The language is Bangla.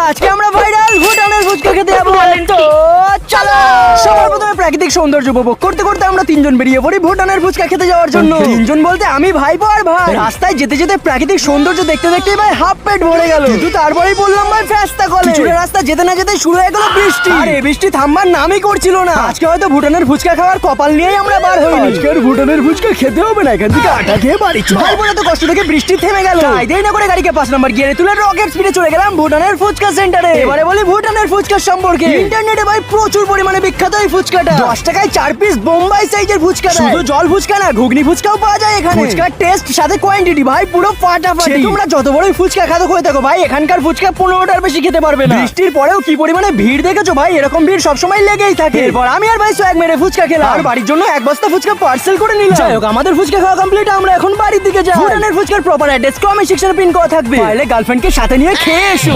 আজকে আমরা ভাইরাল ভুটানের ফুচকা খেতে যাবো। তো চলো। সবার প্রথমে প্রাকৃতিক সৌন্দর্য উপভোগ করতে করতে আমরা তিনজন বেরিয়ে পড়ি ভুটানের ফুচকা খেতে যাওয়ার জন্য। তিনজন বলতে আমি, ভাইপো আর ভাই। রাস্তায় যেতে যেতে প্রাকৃতিক সৌন্দর্য দেখতে দেখতে ভাই হাফ পেট ভরে গেল, কিন্তু তারপরেই বললাম ভাই ফেস্তা কলে। কিছুটা রাস্তা যেতে না যেতে শুরু হয়ে গেল বৃষ্টি, আর এই বৃষ্টি থামবার নামই করছিল না। আজকে হয়তো ভুটানের ফুচকা খাওয়ার কপাল নিয়েই আমরা বার হইনি। আজকে আর ভুটানের ফুচকা খেতে হবে না, এখান থেকে আটা খেয়ে বাড়ি চল। ভাই বলে তো কষ্ট থেকে বৃষ্টি থেমে গেল, তাই দেরি না করে গাড়িকে 5 নম্বর গিয়ারে তুলে রকেট স্পিডে চলে গেলাম ভুটানের ফুচকা সেন্টারে। এবারে বলি ভুটানের ফুচকা সম্পর্কে। ইন্টারনেটে ভাই প্রচুর পরিমাণে বিখ্যাত এই ফুচকাটা। 10 টাকায় 4 পিস বোম্বাই সাইজের ফুচকা। শুধু জল ফুচকা না, ঘুগনি ফুচকাও পাওয়া যায় এখানে। ফুচকার টেস্ট সাথে কোয়ান্টিটি ভাই পুরো ফাটাফাটি। তোমরা যত বড়ই ফুচকা খাতো হয়ে থাকো ভাই, এখানকার ফুচকা 15টার বেশি খেতে পারবে না। বৃষ্টির পরেও কি পরিমাণে ভিড় দেখেছো ভাই, এরকম ভিড় সবসময় লেগেই থাকে। এরপর আমি আর ভাই সোয়াগ মেরে ফুচকা খেলাম, আর বাড়ির জন্য 1 বস্তা ফুচকা পার্সেল করে নিলাম। যাই হোক, আমাদের ফুচকা খাওয়া কমপ্লিট, আমরা এখন বাড়ির দিকে যাই। ভুটানের ফুচকার প্রপার অ্যাড্রেস কমেন্ট সেকশনে পিন করা থাকবে, তাহলে গার্লফ্রেন্ডকে সাথে নিয়ে খেয়ে এসো।